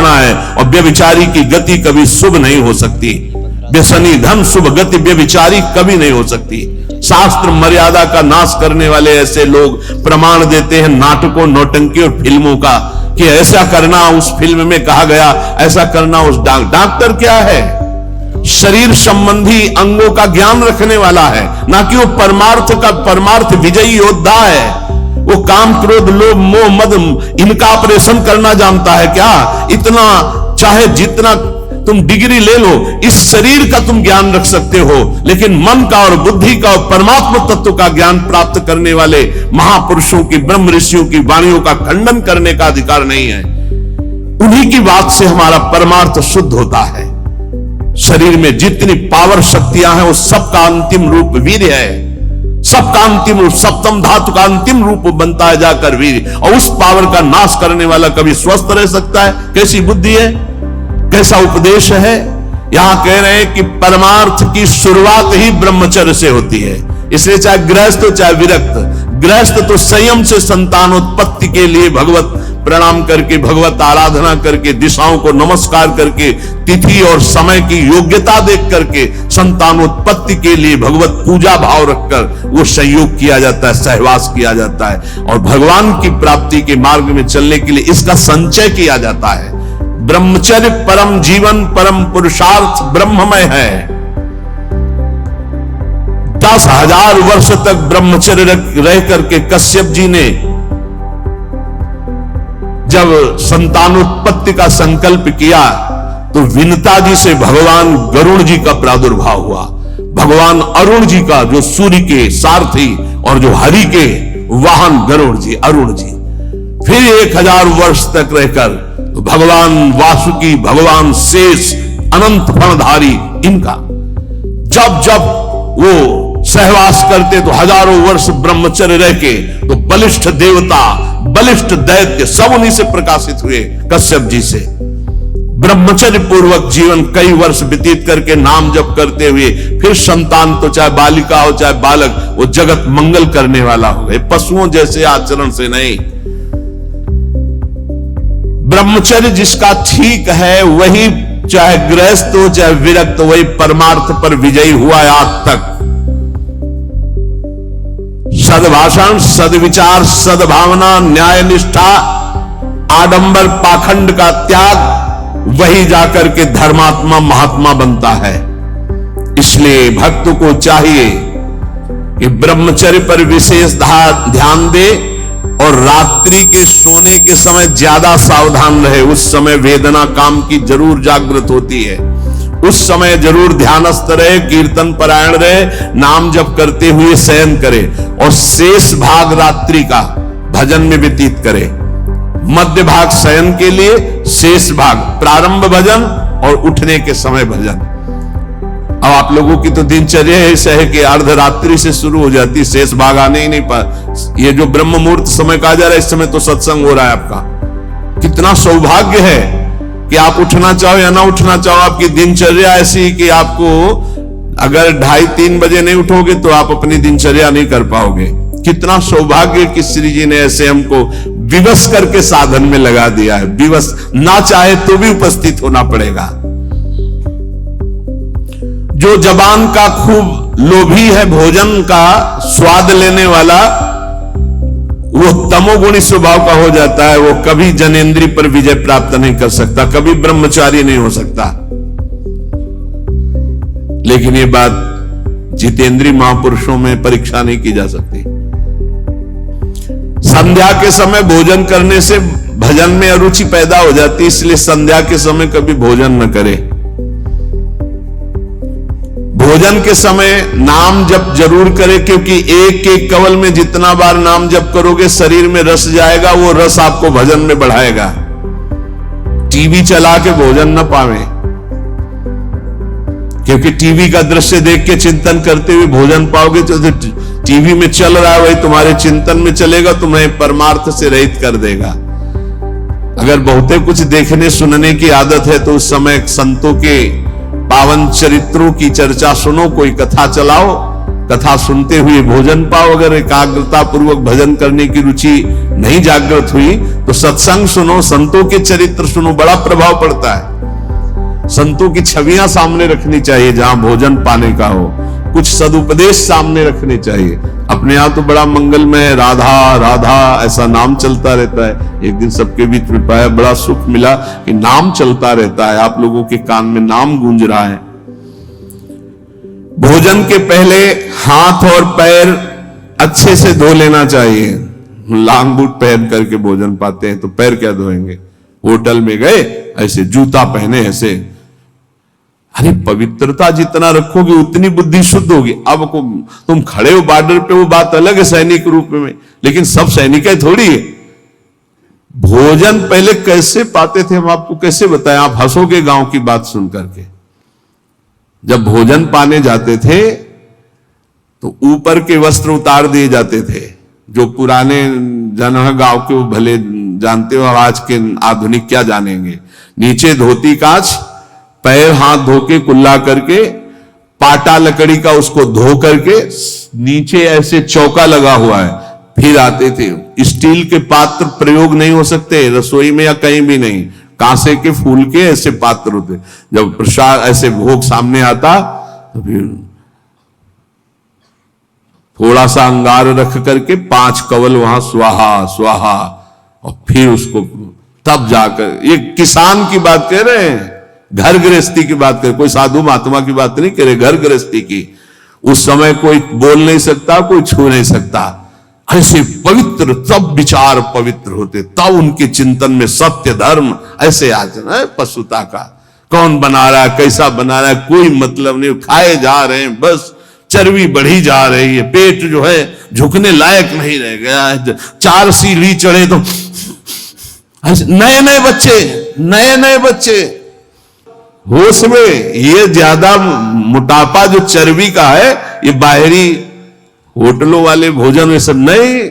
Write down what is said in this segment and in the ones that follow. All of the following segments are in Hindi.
करना है, और व्यभिचारी की गति कभी शुभ नहीं हो सकती। व्यसनी धन शुभ गति व्यभिचारी कभी नहीं हो सकती। शास्त्र मर्यादा का नाश करने वाले ऐसे लोग प्रमाण देते हैं नाटकों, नौटंकी और फिल्मों का, कि ऐसा करना उस फिल्म में कहा गया, ऐसा करना उस डॉक्टर क्या है? शरीर संबंधी अंगों का ज्ञान रखने वाला है, ना कि वो परमार्थ विजयी योद्धा है। वो काम, क्रोध, लोभ, मोह, मद इनका ऑपरेशन करना जानता है क्या? इतना चाहे जितना तुम डिग्री ले लो, इस शरीर का तुम ज्ञान रख सकते हो, लेकिन मन का और बुद्धि का और परमात्मा तत्व का ज्ञान प्राप्त करने वाले महापुरुषों की, ब्रह्म ऋषियों की वाणियों का खंडन करने का अधिकार नहीं है। उन्हीं की बात से हमारा परमार्थ शुद्ध होता है। शरीर में जितनी पावर शक्तियां हैं, वो सबका अंतिम रूप वीर्य है। सबका अंतिम रूप, सप्तम धातु का अंतिम रूप बनता है जाकर वीर्य, और उस पावर का नाश करने वाला कभी स्वस्थ रह सकता है? कैसी बुद्धि है, कैसा उपदेश है? यहां कह रहे हैं कि परमार्थ की शुरुआत ही ब्रह्मचर्य से होती है। इसलिए चाहे गृहस्थ हो चाहे विरक्त, गृहस्थ तो संयम से संतानोत्पत्ति के लिए भगवत प्रणाम करके, भगवत आराधना करके, दिशाओं को नमस्कार करके, तिथि और समय की योग्यता देख करके संतानोत्पत्ति के लिए भगवत पूजा भाव रखकर वो संयोग किया जाता है, सहवास किया जाता है, और भगवान की प्राप्ति के मार्ग में चलने के लिए इसका संचय किया जाता है। ब्रह्मचर्य परम जीवन, परम पुरुषार्थ ब्रह्ममय है। 10,000 वर्ष तक ब्रह्मचर्य रह करके कश्यप जी ने जब संतानोत्पत्ति का संकल्प किया, तो विनता जी से भगवान गरुड़ जी का प्रादुर्भाव हुआ। भगवान अरुण जी का, जो सूर्य के सारथी और जो हरि के वाहन गरुड़ जी, अरुण जी। फिर 1000 वर्ष तक रहकर तो भगवान वासुकी, भगवान शेष, अनंत फणधारी, इनका जब जब वो सहवास करते तो हजारों वर्ष ब्रह्मचर्य रह के तो बलिष्ठ देवता, बलिष्ठ दैत्य सब उन्हीं से प्रकाशित हुए, कश्यप जी से। ब्रह्मचर्य पूर्वक जीवन कई वर्ष व्यतीत करके नाम जप करते हुए फिर संतान, तो चाहे बालिका हो चाहे बालक, वो जगत मंगल करने वाला हो गए, पशुओं जैसे आचरण से नहीं। ब्रह्मचर्य जिसका ठीक है वही, चाहे गृहस्थ हो चाहे विरक्त, वही परमार्थ पर विजयी हुआ है आज तक। सद्भाषण, सद्विचार, सद्भावना, न्याय निष्ठा, आडंबर पाखंड का त्याग, वही जाकर के धर्मात्मा महात्मा बनता है। इसलिए भक्त को चाहिए कि ब्रह्मचर्य पर विशेष ध्यान दे, और रात्रि के सोने के समय ज्यादा सावधान रहे। उस समय वेदना काम की जरूर जागृत होती है, उस समय जरूर ध्यानस्थ रहे, कीर्तन परायण रहे, नाम जप करते हुए शयन करे, और शेष भाग रात्रि का भजन में व्यतीत करे। मध्य भाग शयन के लिए, शेष भाग प्रारंभ भजन और उठने के समय भजन। अब आप लोगों की तो दिनचर्या ऐसा है कि अर्धरात्रि से शुरू हो जाती, शेष भाग आने ही नहीं पा। ये जो ब्रह्म मुहूर्त समय कहा जा रहा है, इस समय तो सत्संग हो रहा है आपका। कितना सौभाग्य है कि आप उठना चाहो या ना उठना चाहो, आपकी दिनचर्या ऐसी कि आपको अगर 2:30-3 बजे नहीं उठोगे तो आप अपनी दिनचर्या नहीं कर पाओगे। कितना सौभाग्य कि श्री जी ने ऐसे हमको विवश करके साधन में लगा दिया है। विवश ना चाहे तो भी उपस्थित होना पड़ेगा। जो जबान का खूब लोभी है, भोजन का स्वाद लेने वाला, वो तमोगुणी स्वभाव का हो जाता है। वो कभी जनेंद्रिय पर विजय प्राप्त नहीं कर सकता, कभी ब्रह्मचारी नहीं हो सकता। लेकिन ये बात जितेंद्रीय महापुरुषों में परीक्षा नहीं की जा सकती। संध्या के समय भोजन करने से भजन में अरुचि पैदा हो जाती, इसलिए संध्या के समय कभी भोजन न करे। भोजन के समय नाम जप जरूर करें, क्योंकि एक एक कवल में जितना बार नाम जप करोगे शरीर में रस जाएगा, वो रस आपको भजन में बढ़ाएगा। टीवी चला के भोजन न पावे, क्योंकि टीवी का दृश्य देख के चिंतन करते हुए भोजन पाओगे तो टीवी में चल रहा है वही तुम्हारे चिंतन में चलेगा, तुम्हें परमार्थ से रहित कर देगा। अगर बहुते कुछ देखने सुनने की आदत है तो उस समय संतों के पावन चरित्रों की चर्चा सुनो, कोई कथा चलाओ, कथा सुनते हुए भोजन पाओ। अगर एकाग्रता पूर्वक भजन करने की रुचि नहीं जागृत हुई तो सत्संग सुनो, संतों के चरित्र सुनो, बड़ा प्रभाव पड़ता है। संतों की छवियां सामने रखनी चाहिए जहां भोजन पाने का हो, कुछ सदुपदेश सामने रखने चाहिए। अपने यहां तो बड़ा मंगलमय राधा राधा ऐसा नाम चलता रहता है। एक दिन सबके बीच में पाया, बड़ा सुख मिला कि नाम चलता रहता है, आप लोगों के कान में नाम गूंज रहा है। भोजन के पहले हाथ और पैर अच्छे से धो लेना चाहिए। लांग बूट पहन करके भोजन पाते हैं तो पैर क्या धोएंगे? होटल में गए ऐसे जूता पहने ऐसे, अरे पवित्रता जितना रखोगे उतनी बुद्धि शुद्ध होगी। अब तुम खड़े हो बॉर्डर पे, वो बात अलग है सैनिक रूप में, लेकिन सब सैनिक थोड़ी है। भोजन पहले कैसे पाते थे हम आपको कैसे बताएं? आप हंसोगे गांव की बात सुन करके। जब भोजन पाने जाते थे तो ऊपर के वस्त्र उतार दिए जाते थे। जो पुराने जन गांव के वो भले जानते हो, आज के आधुनिक क्या जानेंगे। नीचे धोती कांच, पैर हाथ धो के कुल्ला करके, पाटा लकड़ी का उसको धो करके, नीचे ऐसे चौका लगा हुआ है, फिर आते थे। स्टील के पात्र प्रयोग नहीं हो सकते रसोई में या कहीं भी नहीं, कांसे के फूल के ऐसे पात्र होते। जब प्रसाद ऐसे भोग सामने आता तो फिर थोड़ा सा अंगार रख करके 5 कवल वहां स्वाहा स्वाहा, और फिर उसको तब जाकर, ये किसान की बात कह रहे हैं, घर गृहस्थी की बात करें, कोई साधु महात्मा की बात नहीं करे, घर गृहस्थी की। उस समय कोई बोल नहीं सकता, कोई छू नहीं सकता। ऐसे पवित्र, तब विचार पवित्र होते, तब उनके चिंतन में सत्य धर्म ऐसे आ जाए। पशुता का कौन बना रहा है, कैसा बना रहा है, कोई मतलब नहीं, खाए जा रहे हैं, बस चर्बी बढ़ी जा रही है, पेट जो है झुकने लायक नहीं रह गया है। 4 सीढ़ी चढ़े तो नए नए बच्चे होश में। ये ज्यादा मोटापा जो चर्बी का है, ये बाहरी होटलों वाले भोजन में सब नहीं।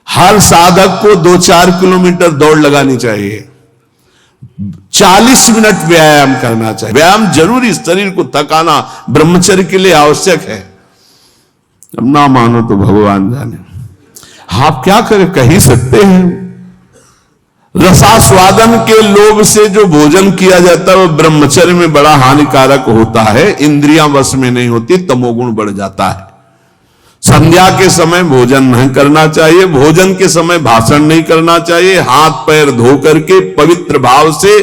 हर साधक को 2-4 किलोमीटर दौड़ लगानी चाहिए, 40 मिनट व्यायाम करना चाहिए। व्यायाम जरूरी, शरीर को थकाना ब्रह्मचर्य के लिए आवश्यक है। अब ना मानो तो भगवान जाने, आप क्या करें, कह ही सकते हैं। रसास्वादन के लोभ से जो भोजन किया जाता है वो ब्रह्मचर्य में बड़ा हानिकारक होता है। इंद्रियां वश में नहीं होती, तमोगुण बढ़ जाता है। संध्या के समय भोजन नहीं करना चाहिए, भोजन के समय भाषण नहीं करना चाहिए। हाथ पैर धो करके पवित्र भाव से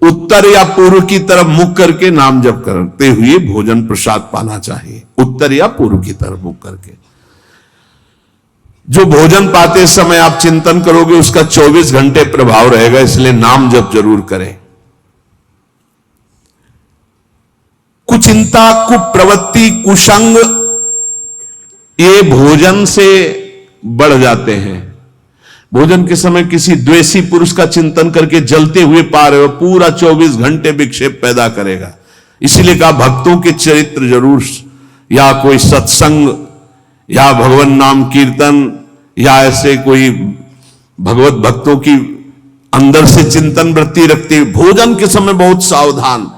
उत्तर या पूर्व की तरफ मुख करके नाम जप करते हुए भोजन प्रसाद पाना चाहिए। उत्तर या पूर्व की तरफ मुख करके जो भोजन पाते समय आप चिंतन करोगे उसका 24 घंटे प्रभाव रहेगा, इसलिए नाम जप जरूर करें। कुचिंता, कुप्रवृत्ति, कुसंग ये भोजन से बढ़ जाते हैं। भोजन के समय किसी द्वेषी पुरुष का चिंतन करके जलते हुए पा रहे हो, पूरा 24 घंटे विक्षेप पैदा करेगा। इसीलिए कहा भक्तों के चरित्र जरूर, या कोई सत्संग या भगवान नाम कीर्तन या ऐसे कोई भगवत भक्तों की अंदर से चिंतन वृत्ति रखते हुए भोजन के समय बहुत सावधान।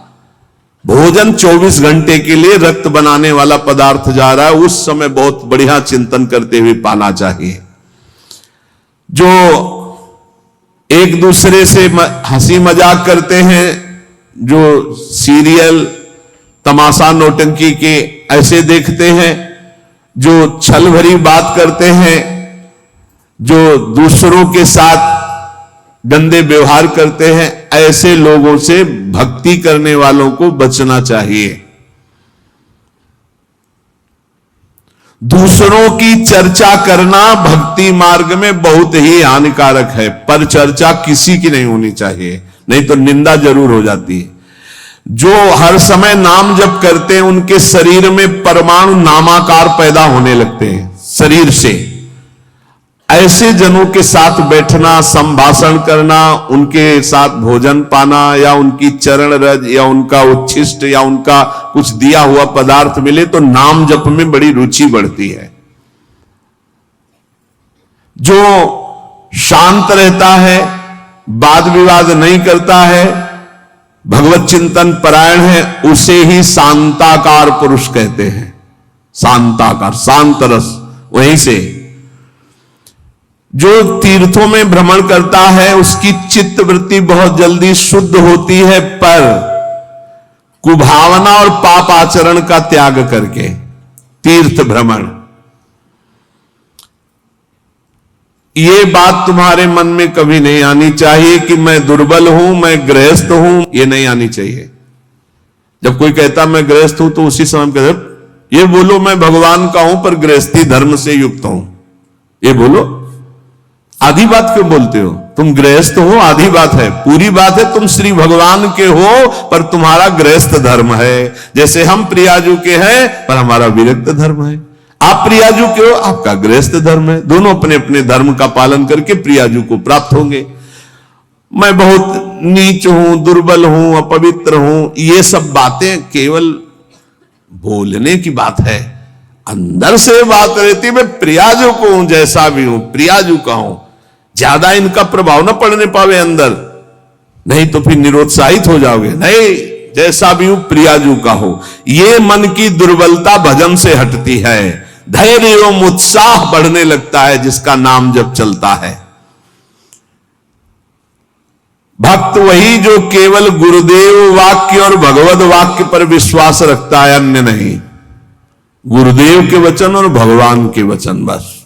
भोजन 24 घंटे के लिए रक्त बनाने वाला पदार्थ जा रहा है, उस समय बहुत बढ़िया चिंतन करते हुए पाना चाहिए। जो एक दूसरे से हंसी मजाक करते हैं, जो सीरियल तमाशा नौटंकी के ऐसे देखते हैं, जो छल भरी बात करते हैं, जो दूसरों के साथ गंदे व्यवहार करते हैं, ऐसे लोगों से भक्ति करने वालों को बचना चाहिए। दूसरों की चर्चा करना भक्ति मार्ग में बहुत ही हानिकारक है, पर चर्चा किसी की नहीं होनी चाहिए, नहीं तो निंदा जरूर हो जाती है। जो हर समय नाम जप करते हैं उनके शरीर में परमाणु नामाकार पैदा होने लगते हैं शरीर से। ऐसे जनों के साथ बैठना, संभाषण करना, उनके साथ भोजन पाना, या उनकी चरण रज या उनका उच्छिष्ट या उनका कुछ दिया हुआ पदार्थ मिले तो नाम जप में बड़ी रुचि बढ़ती है। जो शांत रहता है, वाद विवाद नहीं करता है, भगवत चिंतन परायण है, उसे ही शांताकार पुरुष कहते हैं। शांताकार, शांत रस, वहीं से। जो तीर्थों में भ्रमण करता है उसकी चित्त वृत्ति बहुत जल्दी शुद्ध होती है, पर कुभावना और पाप आचरण का त्याग करके तीर्थ भ्रमण। ये बात तुम्हारे मन में कभी नहीं आनी चाहिए कि मैं दुर्बल हूं, मैं गृहस्थ हूं, ये नहीं आनी चाहिए। जब कोई कहता मैं गृहस्थ हूं तो उसी समय कहते ये बोलो मैं भगवान का हूं पर गृहस्थी धर्म से युक्त हूं, ये बोलो। आधी बात क्यों बोलते हो? तुम गृहस्थ हो, आधी बात है। पूरी बात है तुम श्री भगवान के हो पर तुम्हारा गृहस्थ धर्म है। जैसे हम प्रियाजू के हैं पर हमारा विरक्त धर्म है। आप प्रियाजू के हो, आपका गृहस्थ धर्म है। दोनों अपने अपने धर्म का पालन करके प्रियाजू को प्राप्त होंगे। मैं बहुत नीच हूं, दुर्बल हूं, अपवित्र हूं, ये सब बातें केवल बोलने की बात है। अंदर से बात रहती मैं प्रियाजू को हूं, जैसा भी हूं प्रियाजू का हूं। ज्यादा इनका प्रभाव ना पड़ने पावे अंदर, नहीं तो फिर निरुत्साहित हो जाओगे। नहीं, जैसा भी हूं प्रियाजू का हो। ये मन की दुर्बलता भजन से हटती है। धैर्य एवं उत्साह बढ़ने लगता है जिसका नाम जब चलता है। भक्त वही जो केवल गुरुदेव वाक्य और भगवत वाक्य पर विश्वास रखता है, अन्य नहीं। गुरुदेव के वचन और भगवान के वचन, बस।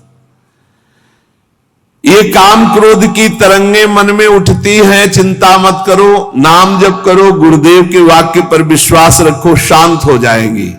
ये काम क्रोध की तरंगे मन में उठती हैं, चिंता मत करो, नाम जप करो, गुरुदेव के वाक्य पर विश्वास रखो, शांत हो जाएंगी।